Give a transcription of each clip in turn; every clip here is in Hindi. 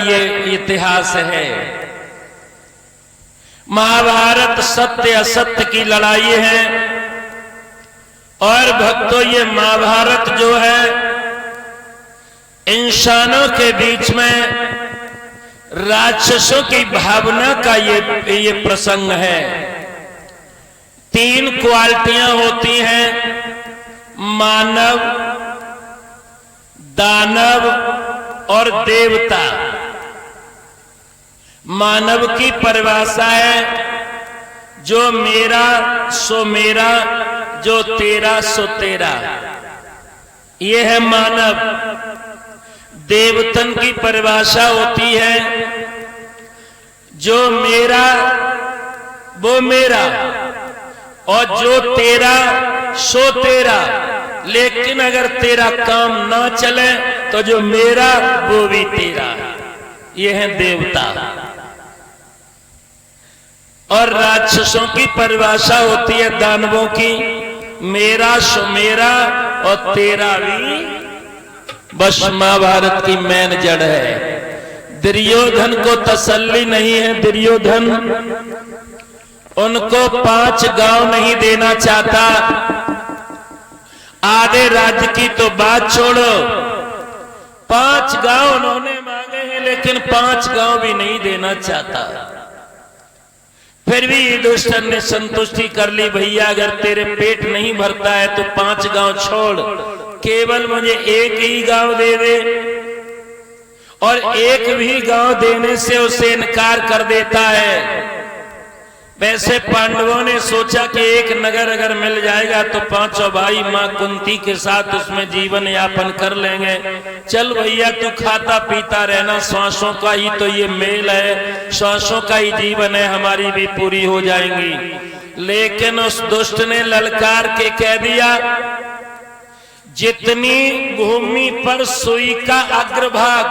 ये इतिहास है। महाभारत सत्य असत्य की लड़ाई है और भक्तों ये महाभारत जो है इंसानों के बीच में राक्षसों की भावना का ये प्रसंग है। तीन क्वालिटियां होती हैं, मानव, दानव और देवता। मानव की परिभाषा है जो मेरा सो मेरा, जो तेरा सो तेरा, ये है मानव। देवतन की परिभाषा होती है जो मेरा वो मेरा और जो तेरा सो तेरा, लेकिन अगर तेरा काम ना चले तो जो मेरा वो भी तेरा, ये है देवता। और राक्षसों की परिभाषा होती है दानवों की, मेरा सो मेरा और तेरा भी। बस महाभारत की मेन जड़ है। दुर्योधन को तसल्ली नहीं है। दुर्योधन उनको 5 गांव नहीं देना चाहता। आधे राज्य की तो बात छोड़ो, 5 गांव उन्होंने मांगे हैं लेकिन 5 गांव भी नहीं देना चाहता। फिर भी युधिष्ठिर ने संतुष्टि कर ली, भैया अगर तेरे पेट नहीं भरता है तो 5 गांव छोड़, केवल मुझे 1 ही गांव दे दे। और 1 भी गांव देने से उसे इनकार कर देता है। वैसे पांडवों ने सोचा कि 1 नगर अगर मिल जाएगा तो 5 भाई मां कुंती के साथ उसमें जीवन यापन कर लेंगे। चल भैया तू खाता पीता रहना, श्वासों का ही तो ये मेल है, श्वासों का ही जीवन है, हमारी भी पूरी हो जाएंगी। लेकिन उस दुष्ट ने ललकार के कह दिया, जितनी भूमि पर सुई का अग्रभाग,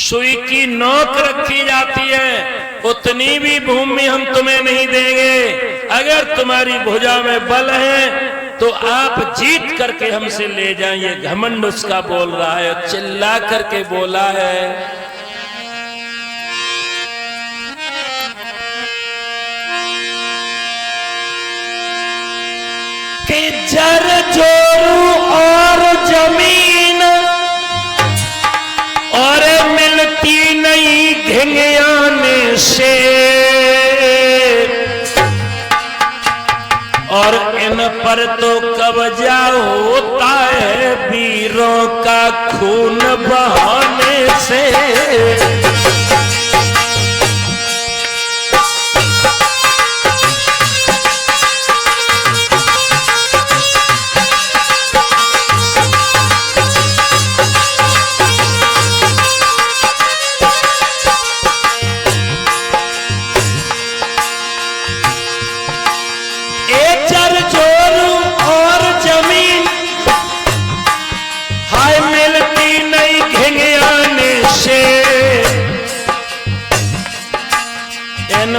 सुई की नोक रखी जाती है, उतनी भी भूमि हम तुम्हें नहीं देंगे। अगर तुम्हारी भुजा में बल है तो आप जीत करके हमसे ले जाएं। ये घमंड उसका बोल रहा है, चिल्ला करके बोला है। कि जर जोरू और जमीन और मिलती नहीं घिंगियाने से, और इन पर तो कब्जा होता है वीरों का खून बहाने से।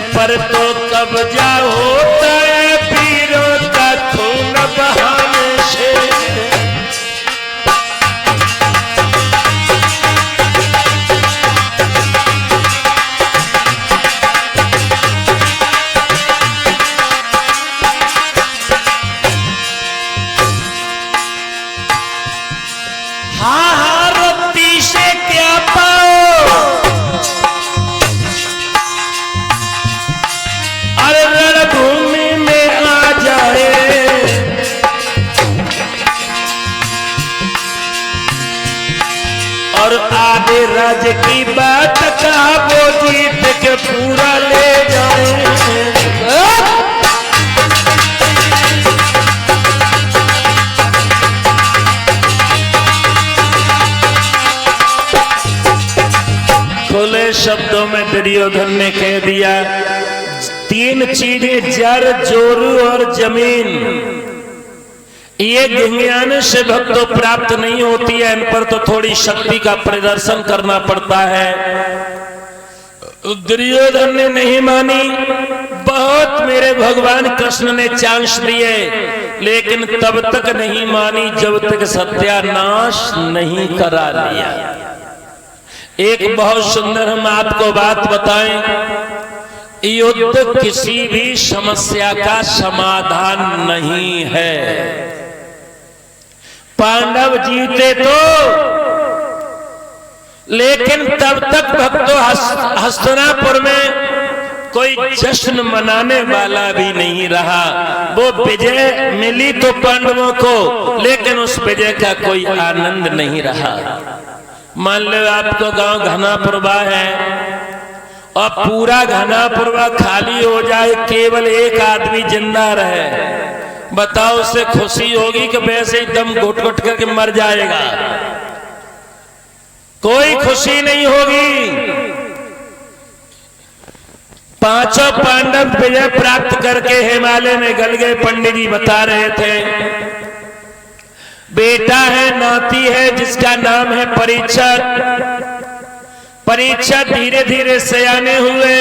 पर तो कब्जा होता है वीरों का खून बहाने से। हाँ रत्ती से क्या पाओ, रणभूमि में आ जाए। और आधे राज्य की बात का वो जीत के पूरा ले जाए। खुले शब्दों में दुर्योधन ने कह दिया, 3 चीजें जर जोरू और जमीन, ये घिंगियाने से भक्तों प्राप्त नहीं होती है। इन पर तो थोड़ी शक्ति का प्रदर्शन करना पड़ता है। दुर्योधन ने नहीं मानी। बहुत मेरे भगवान कृष्ण ने चांस दिए लेकिन तब तक नहीं मानी जब तक सत्यानाश नहीं करा लिया। एक बहुत सुंदर हम आपको बात बताएं, युद्ध किसी भी समस्या का समाधान नहीं है। पांडव जीते तो, लेकिन तब तक भक्तों हस्तिनापुर में कोई जश्न मनाने वाला भी नहीं रहा। वो विजय मिली तो पांडवों को, लेकिन उस विजय का कोई आनंद नहीं रहा। मान लो आपको गांव घनापुरवा है और पूरा घनापुरवा खाली हो जाए, केवल एक आदमी जिंदा रहे, बताओ उसे खुशी होगी कि वैसे ही दम घुट घुट करके मर जाएगा? कोई खुशी नहीं होगी। पांचों पांडव विजय प्राप्त करके हिमालय में गल गए। पंडित जी बता रहे थे, बेटा है, नाती है, जिसका नाम है परीक्षित। परीक्षित धीरे धीरे सयाने हुए,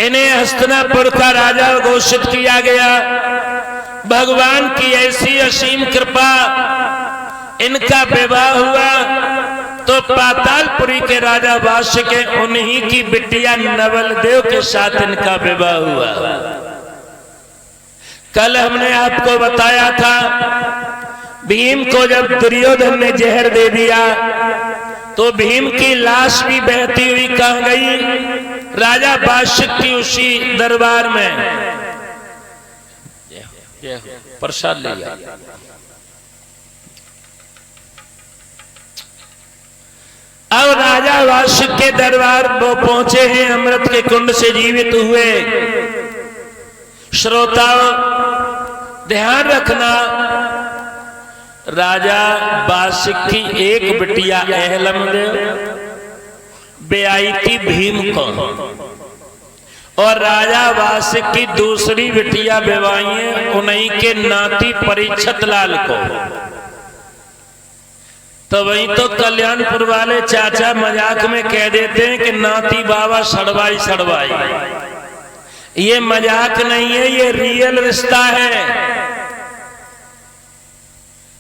इन्हें हस्तिनापुर का राजा घोषित किया गया। भगवान की ऐसी असीम कृपा, इनका विवाह हुआ तो पातालपुरी के राजा वास्य के उन्हीं की बिटिया नवलदेव के साथ इनका विवाह हुआ। कल हमने आपको बताया था, भीम को जब दुर्योधन ने जहर दे दिया तो भीम की लाश भी बहती हुई कहां गई? राजा वास्य की उसी दरबार में। प्रसाद लिया। अब राजा वास्य के दरबार वो पहुंचे हैं, अमृत के कुंड से जीवित हुए। श्रोताओं ध्यान रखना, राजा वास्य की एक बिटिया अहलमदेव ब्याई थी भीम को, और राजा वास्य की दूसरी बिटिया बेवाई है उन्हीं के नाती परीक्षित लाल को। तो वही तो कल्याणपुर वाले चाचा मजाक में कह देते हैं कि नाती बाबा सड़वाई सड़वाई। ये मजाक नहीं है, ये रियल रिश्ता है।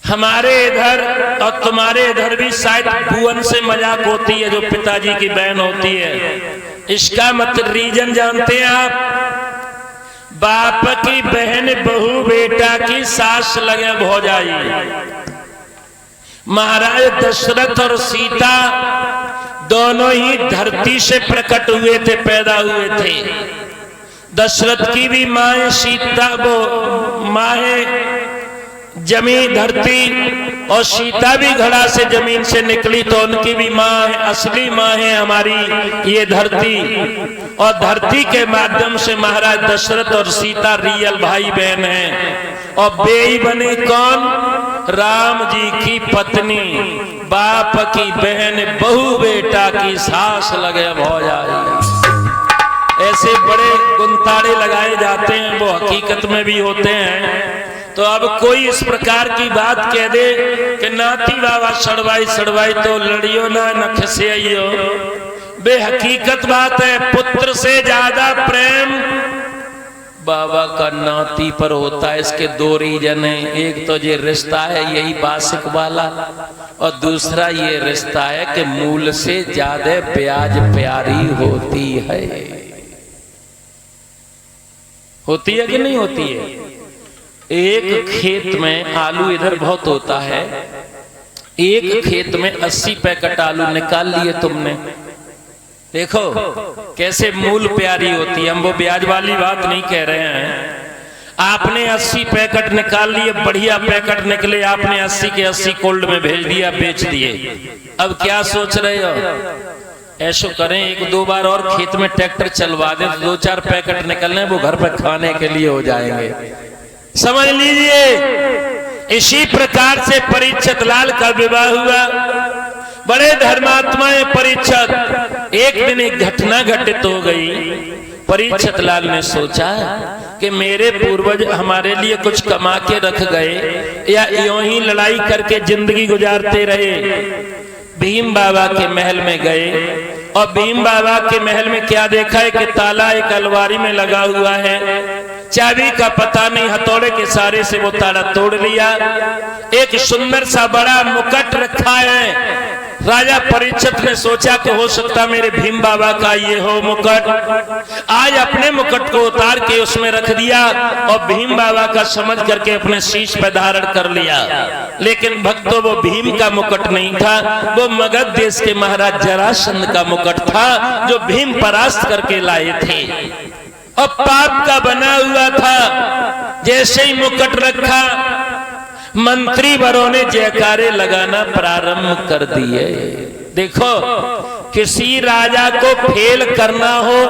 हमारे इधर और तुम्हारे इधर भी शायद भुवन से मजाक होती है, जो पिताजी की बहन होती है। इसका मतलब रीजन जानते हैं आप? बाप की बहन बहू बेटा की सास लगे भौजाई। महाराज दशरथ और सीता दोनों ही धरती से प्रकट हुए थे, पैदा हुए थे। दशरथ की भी माँ है सीता, वो माँ है जमीन धरती, और सीता भी घड़ा से जमीन से निकली तो उनकी भी माँ है, असली माँ है हमारी ये धरती। और धरती के माध्यम से महाराज दशरथ और सीता रियल भाई बहन हैं। और बेई बने कौन? राम जी की पत्नी, बाप की बहन बहू बेटा की सास लगे भौजाई। ऐसे बड़े गुंताड़े लगाए जाते हैं, वो हकीकत में भी होते हैं। तो अब कोई इस प्रकार की बात कह दे कि नाती बाबा सड़वाई सड़वाई, तो लड़ियो ना खिसियो। बेहकीकत बात है, पुत्र से ज्यादा प्रेम बाबा का नाती पर होता है। इसके दो रीजन है, एक तो ये रिश्ता है यही बासिक वाला, और दूसरा ये रिश्ता है कि मूल से ज्यादा प्याज प्यारी होती है। होती है कि नहीं होती है? एक खेत में आलू इधर बहुत होता है, एक खेत में 80 पैकेट आलू निकाल लिए तुमने। देखो कैसे मूल प्यारी होती है। हम वो ब्याज वाली बात नहीं कह रहे हैं। आपने 80 पैकेट निकाल लिए, बढ़िया पैकेट निकले, आपने 80 के 80 कोल्ड में भेज दिया, बेच दिए। अब क्या सोच रहे हो? ऐसो करें, एक दो बार और खेत में ट्रैक्टर चलवा दें तो 2-4 पैकेट निकलने, वो घर पर खाने के लिए हो जाएंगे। समझ लीजिए, इसी प्रकार से परीक्षित लाल का विवाह हुआ। बड़े धर्मात्मा है परीक्षित। एक दिन एक घटना घटित हो गई। परीक्षित लाल ने सोचा कि मेरे पूर्वज हमारे लिए कुछ कमा के रख गए, या यूं ही लड़ाई करके जिंदगी गुजारते रहे। भीम बाबा के महल में गए, और भीम बाबा के महल में क्या देखा है कि ताला एक अलमारी में लगा हुआ है, चाबी का पता नहीं, हथौड़े के सहारे से वो ताला तोड़ लिया। एक सुंदर सा बड़ा मुकुट रखा है, राजा परीक्षित ने सोचा कि हो सकता मेरे भीम बाबा का ये हो मुकुट। आज अपने मुकुट को उतार के उसमें रख दिया और भीम बाबा का समझ करके अपने शीश पर धारण कर लिया। लेकिन भक्तों, वो भीम का मुकुट नहीं था, वो मगध देश के महाराज जरासंध का मुकुट था जो भीम परास्त करके लाए थे और पाप का बना हुआ था। जैसे ही मुकुट रखा, मंत्री वरों ने जयकारे लगाना प्रारंभ कर दिए। देखो, किसी राजा को फेल करना हो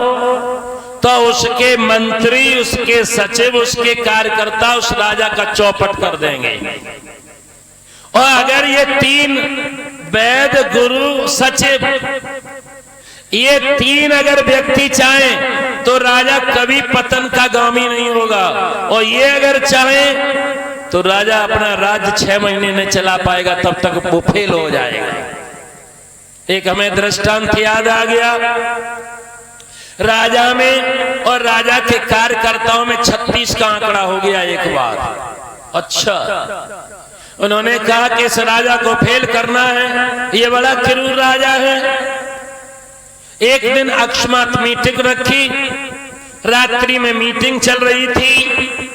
तो उसके मंत्री, उसके सचिव, उसके कार्यकर्ता उस राजा का चौपट कर देंगे। और अगर ये तीन वैद, गुरु, सचिव, ये तीन अगर व्यक्ति चाहें तो राजा कभी पतन का गामी नहीं होगा। और ये अगर चाहें तो राजा अपना राज्य 6 महीने नहीं चला पाएगा, तब तक वो फेल हो जाएगा। एक हमें दृष्टांत याद आ गया, राजा में और राजा के कार्यकर्ताओं में 36 का आंकड़ा हो गया एक बार। अच्छा, उन्होंने कहा कि इस राजा को फेल करना है, ये बड़ा क्रूर राजा है। एक दिन अकस्मात मीटिंग रखी, रात्रि में मीटिंग चल रही थी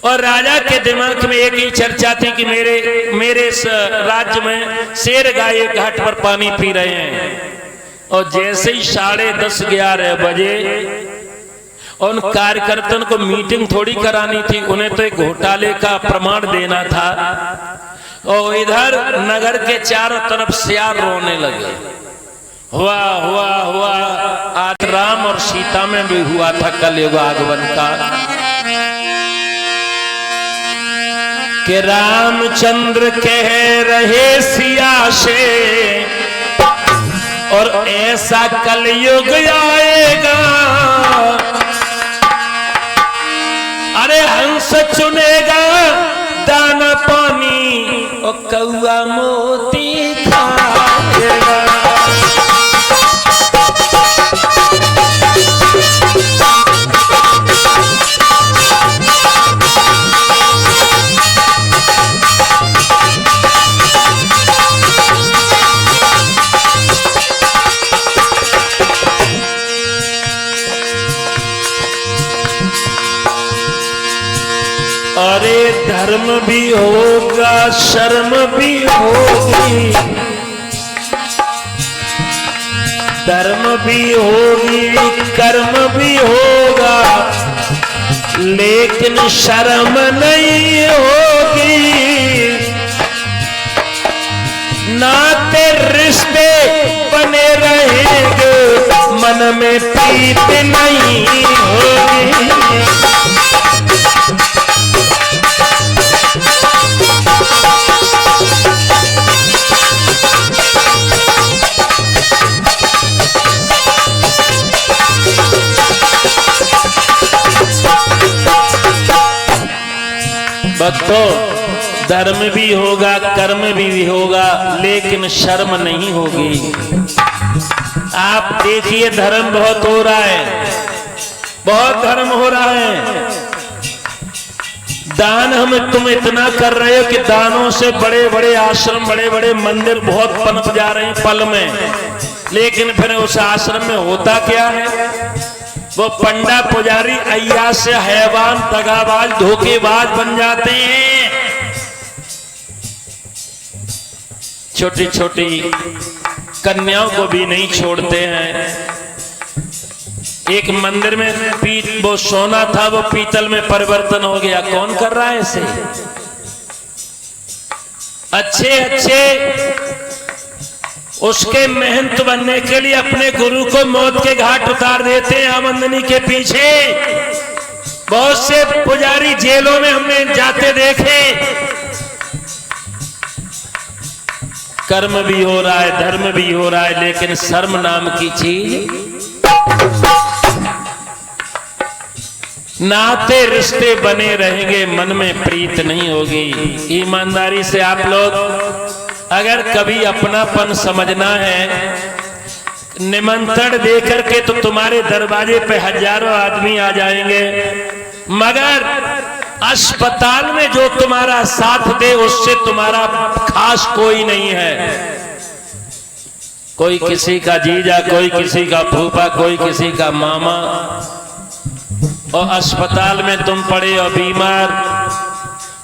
और राजा के दिमाग में एक ही चर्चा थी कि मेरे राज्य में शेर गाय घाट पर पानी पी रहे हैं। और जैसे ही 10:30-11 बजे उन कार्यकर्ताओं को मीटिंग थोड़ी करानी थी, उन्हें तो एक घोटाले का प्रमाण देना था। और इधर नगर के चारों तरफ सियार रोने लगे। हुआ हुआ हुआ आज राम और सीता में भी हुआ था कलयुग आगमन का, कि रामचंद्र कह रहे सिया से और ऐसा कलयुग आएगा, अरे हंस चुनेगा दाना पानी और कौआ मोती खाएगा। अरे धर्म भी होगा, शर्म भी होगी, धर्म भी होगी, कर्म भी होगा, लेकिन शर्म नहीं होगी। नाते रिश्ते बने रहेंगे, मन में प्रीत नहीं होगी। भक्तों, धर्म भी होगा, कर्म भी होगा, लेकिन शर्म नहीं होगी। आप देखिए, धर्म बहुत हो रहा है, बहुत धर्म हो रहा है। दान तुम इतना कर रहे हो कि दानों से बड़े बड़े आश्रम, बड़े बड़े मंदिर बहुत पनप जा रहे हैं पल में। लेकिन फिर उस आश्रम में होता क्या है? वो पंडा पुजारी अय्याश से हैवान, दगाबाज, धोखेबाज बन जाते हैं। छोटी छोटी कन्याओं को भी नहीं छोड़ते हैं। एक मंदिर में वो सोना था, वो पीतल में परिवर्तन हो गया। कौन कर रहा है इसे? अच्छे अच्छे उसके महंत बनने के लिए अपने गुरु को मौत के घाट उतार देते हैं आमदनी के पीछे। बहुत से पुजारी जेलों में हमने जाते देखे। कर्म भी हो रहा है, धर्म भी हो रहा है, लेकिन शर्म नाम की चीज, नाते रिश्ते बने रहेंगे, मन में प्रीत नहीं होगी। ईमानदारी से आप लोग अगर कभी अपनापन समझना है, निमंत्रण देकर के तो तुम्हारे दरवाजे पे हजारों आदमी आ जाएंगे, मगर अस्पताल में जो तुम्हारा साथ दे उससे तुम्हारा खास कोई नहीं है। कोई किसी का जीजा, कोई किसी का फूफा, कोई किसी का मामा, और अस्पताल में तुम पड़े और बीमार,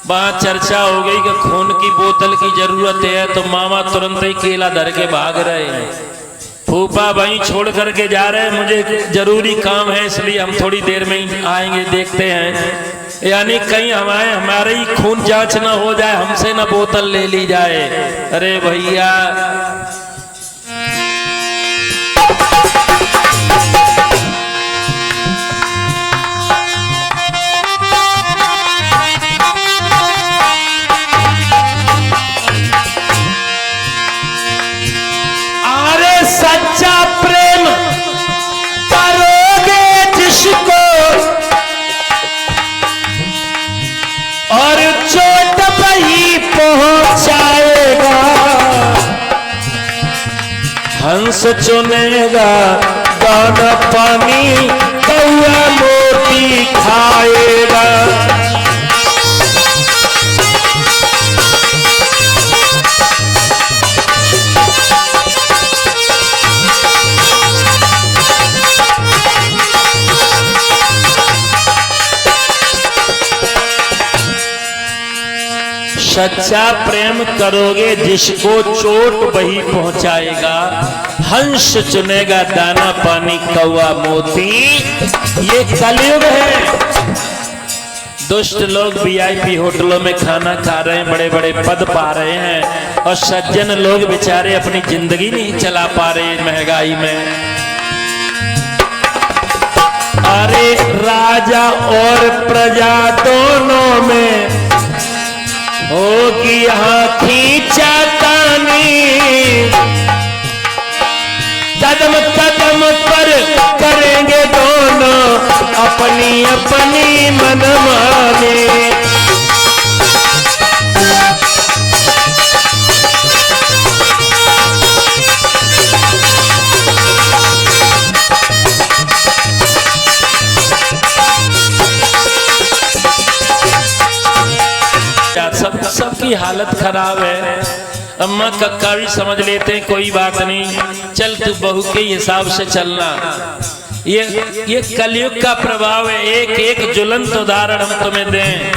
वहां चर्चा हो गई कि खून की बोतल की जरूरत है, तो मामा तुरंत ही केला धर के भाग रहे हैं, फूफा वहीं छोड़ करके जा रहे हैं, मुझे जरूरी काम है इसलिए हम थोड़ी देर में ही आएंगे, देखते हैं। यानी कहीं हमारे ही खून जांच ना हो जाए, हमसे ना बोतल ले ली जाए। अरे भैया, सच्चा प्रेम करोगे जिसको, और चोट वही पहुंचाएगा, हंस चुनेगा दाना पानी, कौआ मोती खाएगा। सच्चा प्रेम करोगे जिसको, चोट वही पहुंचाएगा, हंस चुनेगा दाना पानी, कौआ मोती। ये कलयुग है। दुष्ट लोग वीआईपी होटलों में खाना खा रहे हैं, बड़े बड़े पद पा रहे हैं, और सज्जन लोग बेचारे अपनी जिंदगी नहीं चला पा रहे महंगाई में। अरे राजा और प्रजा दोनों में होगी यहाँ खींचातानी, कदम कदम पर करेंगे दोनों अपनी अपनी मनमानी। सबकी हालत खराब है। अम्मा कक्का भी समझ लेते हैं, कोई बात नहीं, चल तू बहू के हिसाब से चलना। ये कलयुग का प्रभाव है। एक एक ज्वलंत उदाहरण हम तुम्हें दें।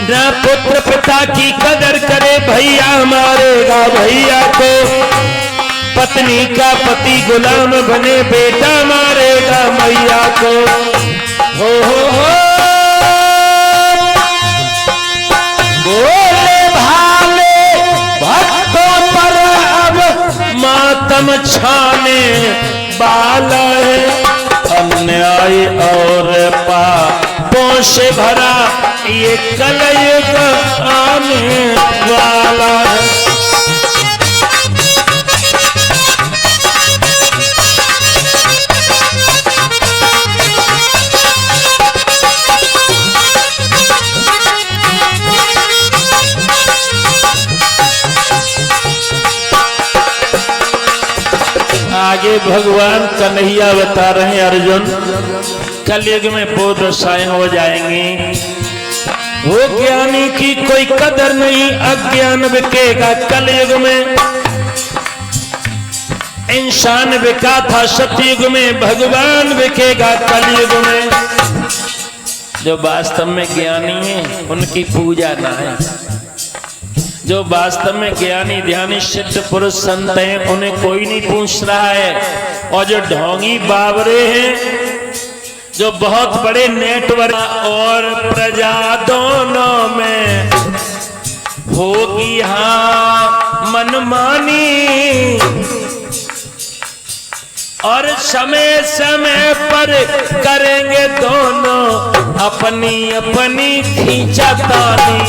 ना पुत्र पिता की कदर करे, भैया मारेगा भैया को, पत्नी का पति गुलाम बने, बेटा मारेगा मैया को। हो बोले भाले भक्तों पर अब मातम छाने वाला है, अन्याय और पापों से भरा ये कलयुग आने वाला है। आगे भगवान कन्हैया बता रहे हैं, अर्जुन कलयुग में वो दशाएं हो जाएंगी, वो ज्ञानी की कोई कदर नहीं, अज्ञान बिकेगा कलयुग में। इंसान बिका था सतयुग में, भगवान बिकेगा कलयुग में। जो वास्तव में ज्ञानी है उनकी पूजा ना है, जो वास्तव में ज्ञानी ध्यानी सिद्ध पुरुष संत हैं उन्हें कोई नहीं पूछ रहा है। और जो ढोंगी बावरे हैं, जो बहुत बड़े नेटवर्क और प्रजा दोनों में होगी हाँ मनमानी, और समय समय पर करेंगे दोनों अपनी अपनी खींचातानी।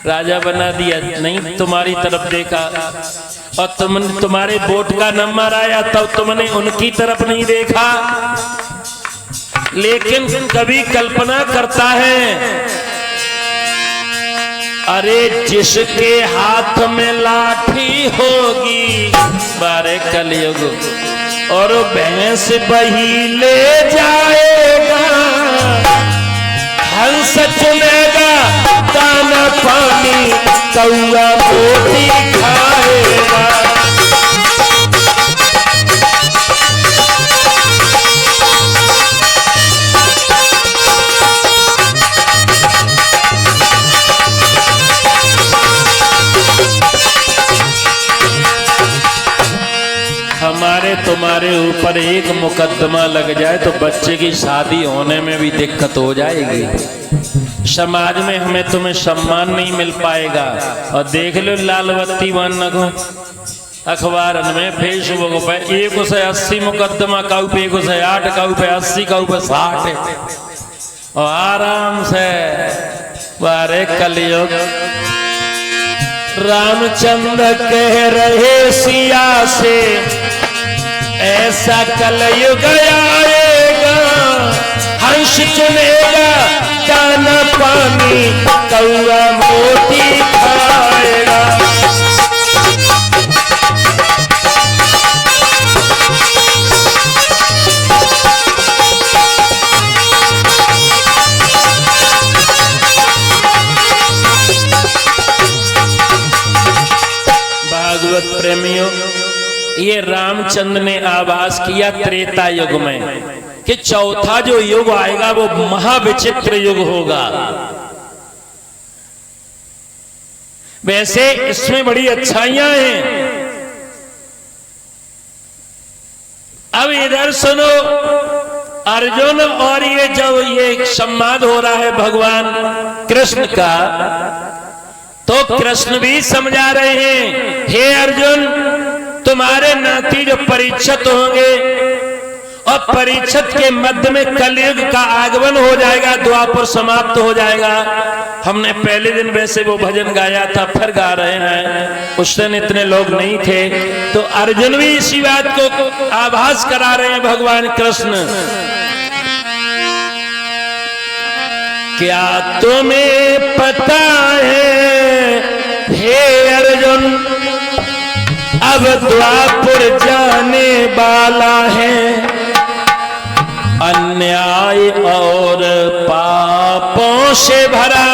राजा बना दिया, नहीं तुम्हारी तरफ देखा, और तुम्हारे वोट का नंबर आया तब तुमने उनकी तरफ नहीं देखा। लेकिन कभी कल्पना करता है, अरे जिसके हाथ में लाठी होगी बारे कलयुग, और भैंस बही ले जाएगा, हंस चुनेगा दाना पानी, कौआ मोती खाएगा। हमारे तुम्हारे ऊपर एक मुकदमा लग जाए तो बच्चे की शादी होने में भी दिक्कत हो जाएगी। समाज में हमें तुम्हें सम्मान नहीं मिल पाएगा। और देख लो लाल बत्ती बन को अखबार में, फेसबुक पे 1 से 80 मुकदमा काऊ पे 1 से 8 काऊ पे 80 काऊ पे 60 और आराम से बारे कलयुग। रामचंद्र कह रहे सिया से ऐसा कलयुग आएगा, हंस चुनेगा दाना पानी, कौआ मोती खाएगा। भागवत प्रेमियों, ये रामचंद्र ने आभास किया त्रेता युग में कि चौथा जो युग आएगा वो महाविचित्र युग होगा। वैसे इसमें बड़ी अच्छाइयां हैं। अब इधर सुनो, अर्जुन और ये जब ये संवाद हो रहा है भगवान कृष्ण का, तो कृष्ण भी समझा रहे हैं, हे अर्जुन तुम्हारे नाती जो परीक्षित होंगे और परीक्षित के मध्य में कलयुग का आगमन हो जाएगा, द्वापर समाप्त हो जाएगा। हमने पहले दिन वैसे वो भजन गाया था, फिर गा रहे हैं, उस दिन इतने लोग नहीं थे। तो अर्जुन भी इसी बात को आभास करा रहे हैं भगवान कृष्ण। क्या तुम्हें पता है हे अर्जुन, अब द्वापर जाने वाला है, अन्याय और पापों से भरा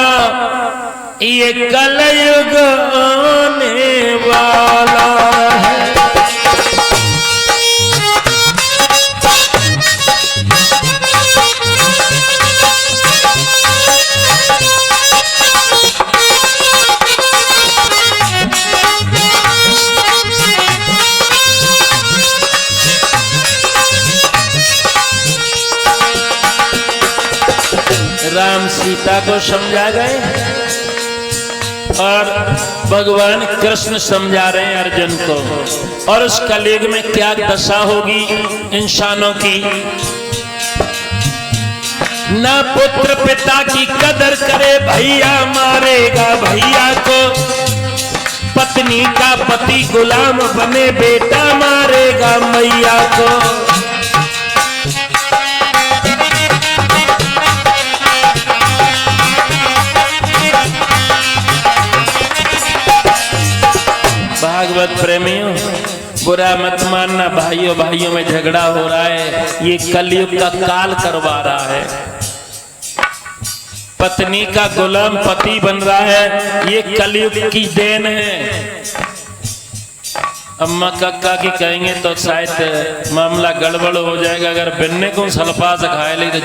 ये कलयुग आने वाला है। राम सीता को समझा गए और भगवान कृष्ण समझा रहे हैं अर्जुन को। और उस कलयुग में क्या दशा होगी इंसानों की, ना पुत्र पिता की कदर करे, भैया मारेगा भैया को, पत्नी का पति गुलाम बने, बेटा मारेगा मैया को। भागवत प्रेमियों, बुरा मत मानना, भाइयों भाइयों में झगड़ा हो रहा है, ये कलयुग का काल करवा रहा है। पत्नी का गुलाम पति बन रहा है, ये कलयुग की देन है। अम्मा कक्का की कहेंगे तो शायद मामला गड़बड़ हो जाएगा। अगर बिन्ने को सल्फा से खाए ले तो